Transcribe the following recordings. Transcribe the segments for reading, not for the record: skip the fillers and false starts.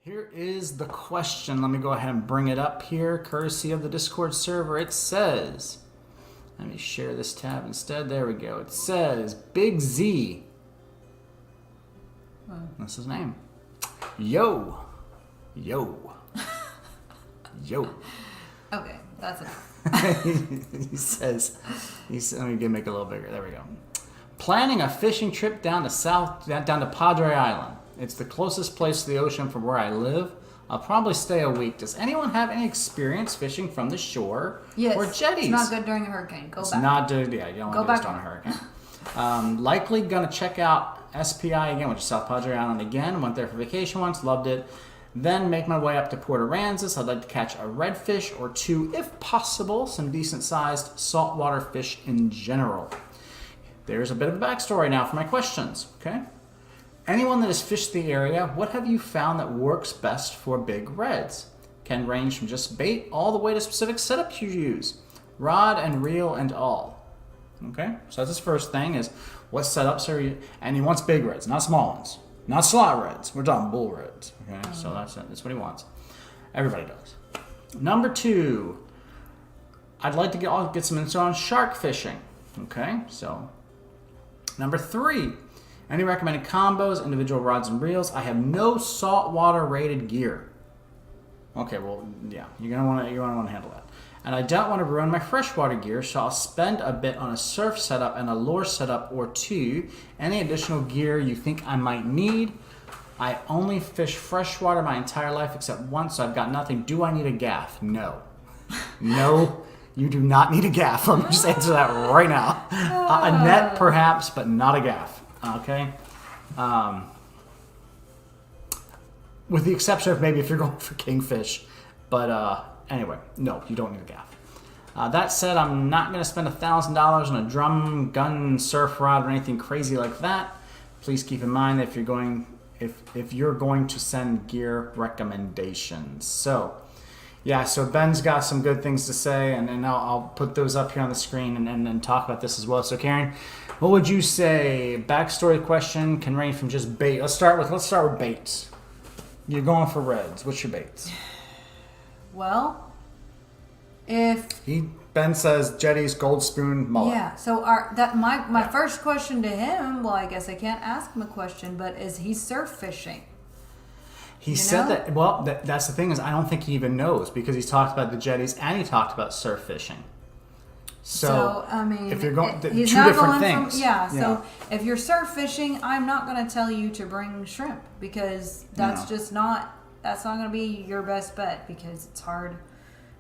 Here is the question. Let me go ahead and bring it up here, courtesy of the Discord server. It says, let me share this tab instead. There we go. It says, Big Z. That's his name. Yo. Yo. Yo. Okay, that's enough. he says, let me make it a little bigger. There we go. Planning a fishing trip down to Padre Island. It's the closest place to the ocean from where I live. I'll probably stay a week. Does anyone have any experience fishing from the shore or jetties? It's not good during a hurricane. Go back. Not good. Yeah, you don't want to do this during a hurricane. Likely gonna check out SPI again, which is South Padre Island again. Went there for vacation once, loved it. Then make my way up to Port Aransas. I'd like to catch a redfish or two, if possible, some decent-sized saltwater fish in general. There's a bit of a backstory now for my questions, okay? Anyone that has fished the area, what have you found that works best for big reds? Can range from just bait all the way to specific setups you use. Rod and reel and all. Okay, so that's his first thing is, what setups are you, and he wants big reds, not small ones. Not slot reds, we're talking bull reds. Okay, so that's it, that's what he wants. Everybody does. Number 2, I'd like to get some info on shark fishing. Okay, so number 3, any recommended combos, individual rods and reels? I have no saltwater rated gear. Okay, well, yeah, you're gonna want to handle that. And I don't want to ruin my freshwater gear, so I'll spend a bit on a surf setup and a lure setup or two. Any additional gear you think I might need? I only fish freshwater my entire life except once, so I've got nothing. Do I need a gaff? No. No. You do not need a gaff. Let me just answer that right now. A net, perhaps, but not a gaff. Okay? With the exception of maybe if you're going for kingfish. But anyway, no, you don't need a gaff. That said, I'm not going to spend $1,000 on a drum, gun, surf rod, or anything crazy like that. Please keep in mind that if you're going to send gear recommendations. So, yeah, so Ben's got some good things to say, and I'll put those up here on the screen and talk about this as well. So, Karen, what would you say? Backstory question can range from just bait. Let's start with baits. You're going for reds. What's your baits? Well, Ben says jetties, gold spoon, mullet. Yeah. So my first question to him. Well, I guess I can't ask him a question, but is he surf fishing? He said that. Well, that's the thing is I don't think he even knows because he's talked about the jetties and he talked about surf fishing. So I mean, if you're going, he's two not different going things. So if you're surf fishing, I'm not going to tell you to bring shrimp because that's just not. That's not going to be your best bet because it's hard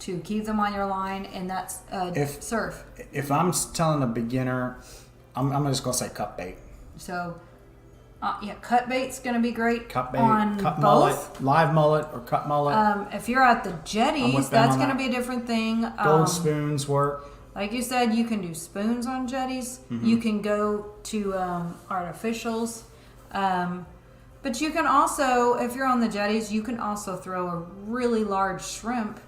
to keep them on your line, and that's surf. If I'm telling a beginner, I'm just going to say cut bait. So, cut bait's going to be great. Cut bait, on cut both. mullet, live mullet, or cut mullet. If you're at the jetties, that's going to be a different thing. Gold spoons work. Like you said, you can do spoons on jetties. Mm-hmm. You can go to artificials. But you can also, if you're on the jetties, you can also throw a really large shrimp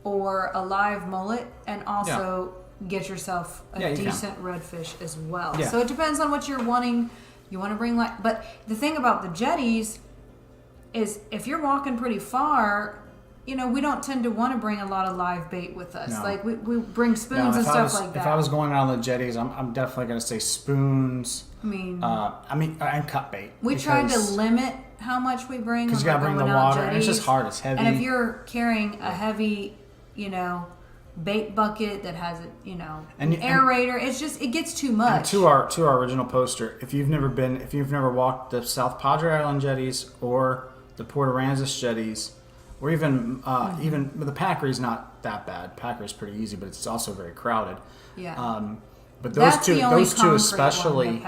or a live mullet and also get yourself a decent redfish as well. Yeah. So it depends on what you're wanting. You want to bring but the thing about the jetties is if you're walking pretty far, we don't tend to want to bring a lot of live bait with us. No. Like we bring spoons and stuff like that. If I was going on the jetties, I'm definitely going to say spoons. And cut bait. We tried to limit how much we bring. Because you got to bring the water, and it's just hard. It's heavy. And if you're carrying a heavy, bait bucket that has an aerator, it gets too much. And to our original poster, if you've never walked the South Padre Island jetties or the Port Aransas jetties, or even the Packery's not that bad. Packery's pretty easy, but it's also very crowded. Yeah. But those two especially,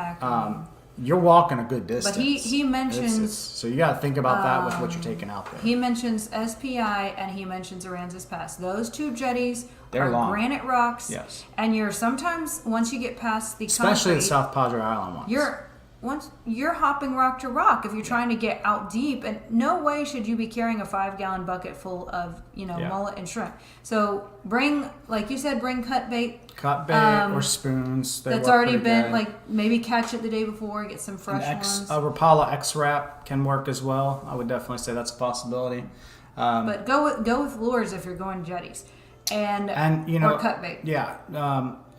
you're walking a good distance. But he mentions... so you got to think about that with what you're taking out there. He mentions SPI and he mentions Aransas Pass. Those two jetties are long. Granite rocks. Yes. And you're sometimes, once you get past the especially concrete, the South Padre Island ones. once you're hopping rock to rock if you're trying to get out deep, and no way should you be carrying a 5-gallon bucket full of mullet and shrimp. So bring, like you said, bring cut bait or spoons. That's already been like maybe catch it the day before, get some fresh ones. A Rapala X-Wrap can work as well. I would definitely say that's a possibility. But go with lures if you're going jetties, and or cut bait. Yeah,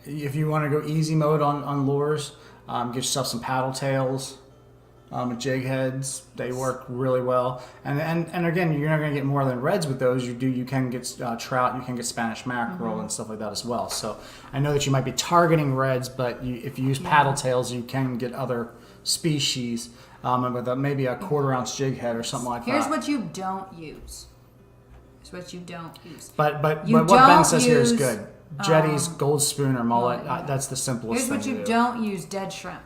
if you want to go easy mode on lures. Get yourself some paddle tails, jig heads. They work really well. And again, you're not going to get more than reds with those. You can get trout, you can get Spanish mackerel and stuff like that as well. So I know that you might be targeting reds, but if you use paddle tails, you can get other species with maybe a 1/4 ounce jig head or something like that. Here's what you don't use. But what Ben says here is good. Jetties, gold spoon, or mullet. That's the simplest thing. Here's what you don't use: dead shrimp.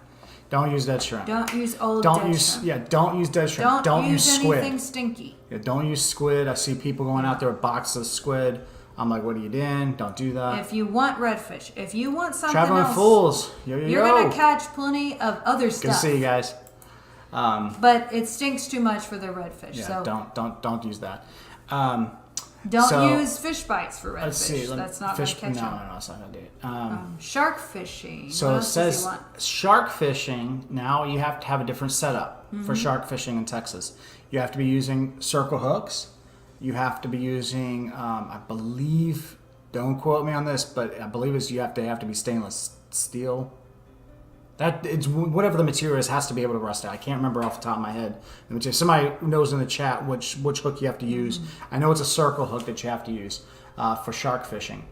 Don't use dead shrimp. Don't use dead shrimp. Yeah, don't use dead shrimp. Don't use squid. Anything stinky. Yeah, don't use squid. I see people going out there with boxes of squid. I'm like, what are you doing? Don't do that. If you want redfish, if you want something Traveling else, fools. You're gonna catch plenty of other stuff. Good to see you guys. But it stinks too much for the redfish. Yeah, so don't use that. Don't use fish bites for redfish. Let's see. That's not going to catch them. No, it's not going to do it. Shark fishing. So it says shark fishing. Now you have to have a different setup for shark fishing in Texas. You have to be using circle hooks. You have to be using, I believe, don't quote me on this, but I believe you have to be stainless steel. That it's whatever the material is has to be able to rust out. I can't remember off the top of my head. If somebody knows in the chat which hook you have to use, I know it's a circle hook that you have to use for shark fishing.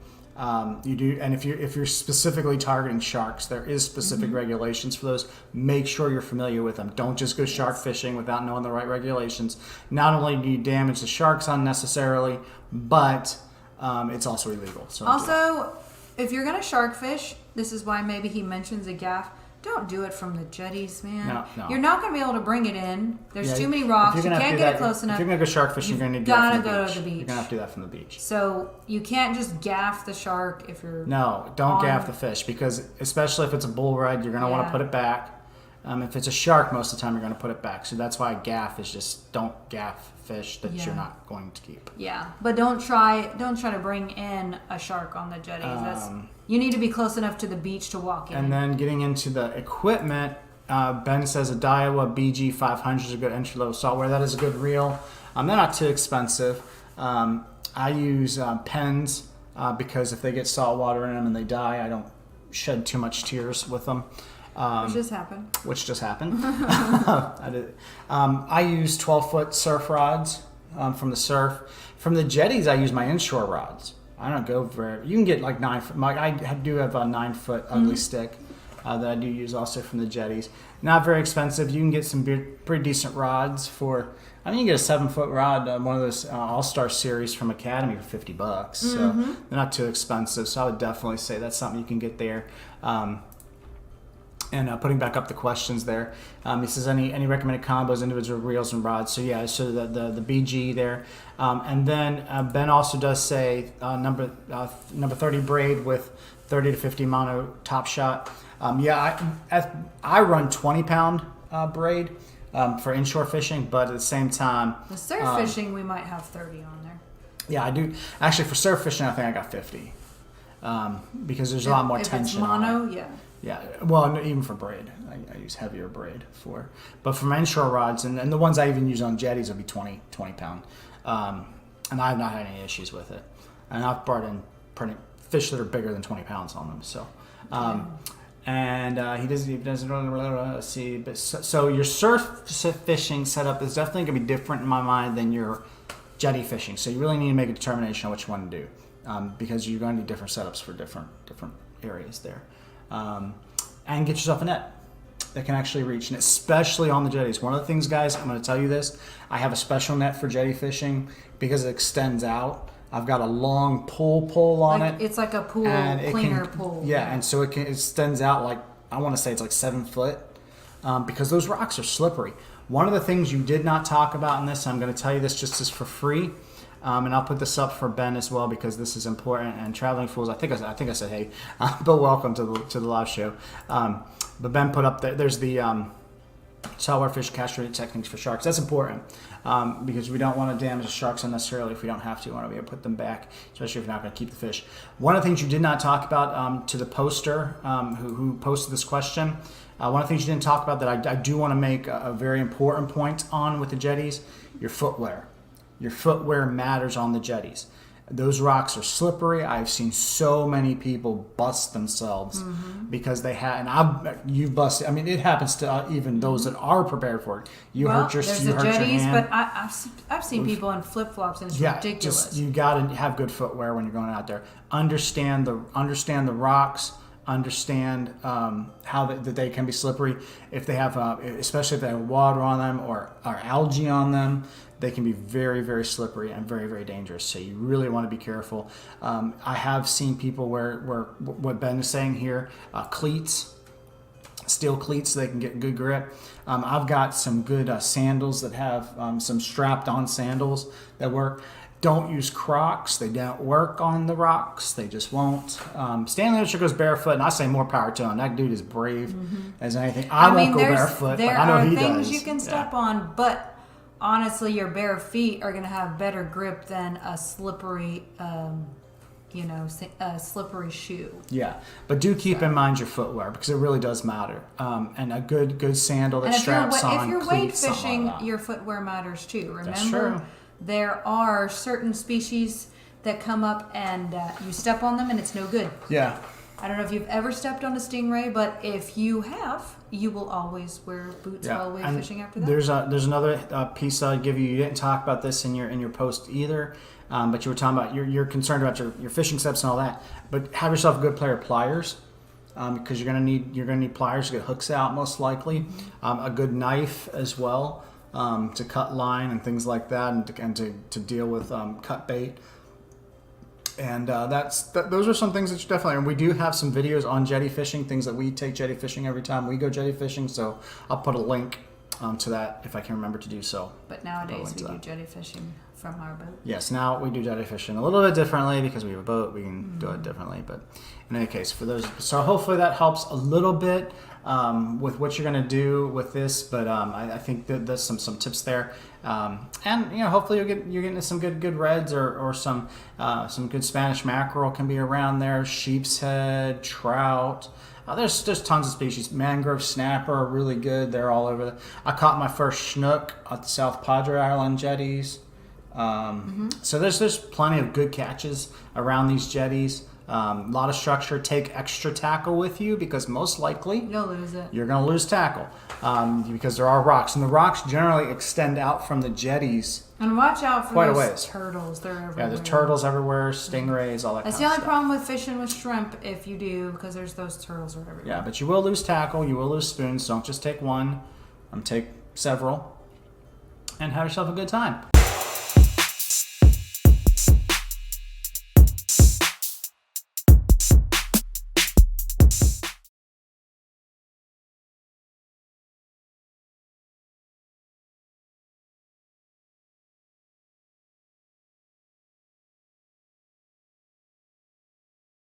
You do, and if you're specifically targeting sharks, there is specific regulations for those. Make sure you're familiar with them. Don't just go shark fishing without knowing the right regulations. Not only do you damage the sharks unnecessarily, but it's also illegal. So also, if you're gonna shark fish, this is why maybe he mentions a gaff. Don't do it from the jetties, man. No. You're not going to be able to bring it in. There's too many rocks. You can't get it close enough. If you're going to go shark fishing, you're going to need to go to the beach. You're going to have to do that from the beach. So you can't just gaff the shark if you're... No, don't gaff the fish, because especially if it's a bull red, you're going to want to put it back. If it's a shark, most of the time you're going to put it back. So that's why gaff is just don't gaff fish that you're not going to keep. Yeah, but don't try to bring in a shark on the jetties. You need to be close enough to the beach to walk in. And then getting into the equipment, Ben says a Daiwa BG 500 is a good entry-level saltware. That is a good reel. They're not too expensive. I use pens because if they get salt water in them and they die, I don't shed too much tears with them. Which just happened. I use 12-foot surf rods from the surf. From the jetties, I use my inshore rods. I don't go very... You can get like 9 foot... I do have a 9-foot ugly stick that I do use also from the jetties. Not very expensive. You can get some pretty decent rods for... I mean, you can get a 7-foot rod, one of those All-Star series from Academy for $50. So they're not too expensive. So I would definitely say that's something you can get there. And putting back up the questions there, he says any recommended combos, individual reels and rods. So yeah, so the BG there, and then Ben also does say number 30 braid with 30 to 50 mono top shot. I run 20-pound braid for inshore fishing, but at the same time, the surf fishing we might have 30 on there. Yeah, I do actually. For surf fishing, I think I got 50 because there's a lot more tension. It's mono, on it. Yeah, well, even for braid, I use heavier braid but for my inshore rods, and the ones I even use on jetties will be 20 pound, and I have not had any issues with it, and I've brought in pretty fish that are bigger than 20 pounds on them, so, and he doesn't see, but so your surf fishing setup is definitely going to be different in my mind than your jetty fishing, so you really need to make a determination on which one to do, because you're going to need different setups for different areas there. And get yourself a net that can actually reach, and especially on the jetties. One of the things, guys, I'm going to tell you this, I have a special net for jetty fishing because it extends out. I've got a long pole on it. It's like a pool, cleaner pool. Yeah, and so it extends out like, I want to say it's like 7 foot, because those rocks are slippery. One of the things you did not talk about in this, I'm going to tell you this just as for free, and I'll put this up for Ben as well because this is important. And Traveling Fools, I think I said hey, but welcome to the live show. But Ben put up there's the saltwater fish catch rate techniques for sharks. That's important because we don't want to damage the sharks unnecessarily if we don't have to. We want to be able to put them back, especially if we're not going to keep the fish. One of the things you did not talk about to the poster who posted this question, one of the things you didn't talk about that I do want to make a very important point on with the jetties, your footwear. Your footwear matters on the jetties. Those rocks are slippery. I've seen so many people bust themselves because they had, and you've busted. I mean, it happens to even those that are prepared for it. You hurt your hand. But I've seen people in flip flops, and it's ridiculous. You got to have good footwear when you're going out there. Understand the rocks. Understand how that they can be slippery. If they have, especially if they have water on them or algae on them, they can be very, very slippery and very, very dangerous. So you really want to be careful. I have seen people wear what Ben is saying here, cleats, steel cleats, so they can get good grip. I've got some good sandals that have some strapped-on sandals that work. Don't use Crocs. They don't work on the rocks. They just won't. Stanley Ocean goes barefoot, and I say more power to him. That dude is brave as anything. I won't go barefoot, but I know he does. There are things you can step on, but honestly, your bare feet are going to have better grip than a slippery, slippery shoe. Yeah, but do keep in mind your footwear because it really does matter. And a good sandal that straps on. If you're wade fishing, like your footwear matters too. Remember, that's true. There are certain species that come up and you step on them and it's no good. Yeah. I don't know if you've ever stepped on a stingray, but if you have, you will always wear boots while wade fishing after that. There's another piece I'd give you. You didn't talk about this in your post either, but you were talking about you're concerned about your fishing steps and all that. But have yourself a good pair of pliers because you're gonna need pliers to get hooks out most likely. A good knife as well. To cut line and things like that, and to deal with cut bait, and those are some things that you definitely. And we do have some videos on jetty fishing, things that we take jetty fishing every time we go jetty fishing. So I'll put a link to that if I can remember to do so. But nowadays we do jetty fishing from our boat. Yes, now we do jetty fishing a little bit differently because we have a boat. We can do it differently, but in any case, for those, so hopefully that helps a little bit. With what you're going to do with this, but I think that there's some tips there, and hopefully you're getting some good reds or some good Spanish mackerel can be around there, sheep's head, trout. There's tons of species. Mangrove snapper are really good. They're all over. I caught my first snook at the South Padre Island jetties. So there's plenty of good catches around these jetties. A lot of structure. Take extra tackle with you because most likely you'll lose it. You're going to lose tackle because there are rocks, and the rocks generally extend out from the jetties. And watch out for quite a those ways. Turtles. They're everywhere. Yeah, there's turtles everywhere, stingrays, all that. That's kind the only of problem with fishing with shrimp if you do, because there's those turtles everywhere. Yeah, but you will lose tackle. You will lose spoons. Don't just take one. Take several, and have yourself a good time.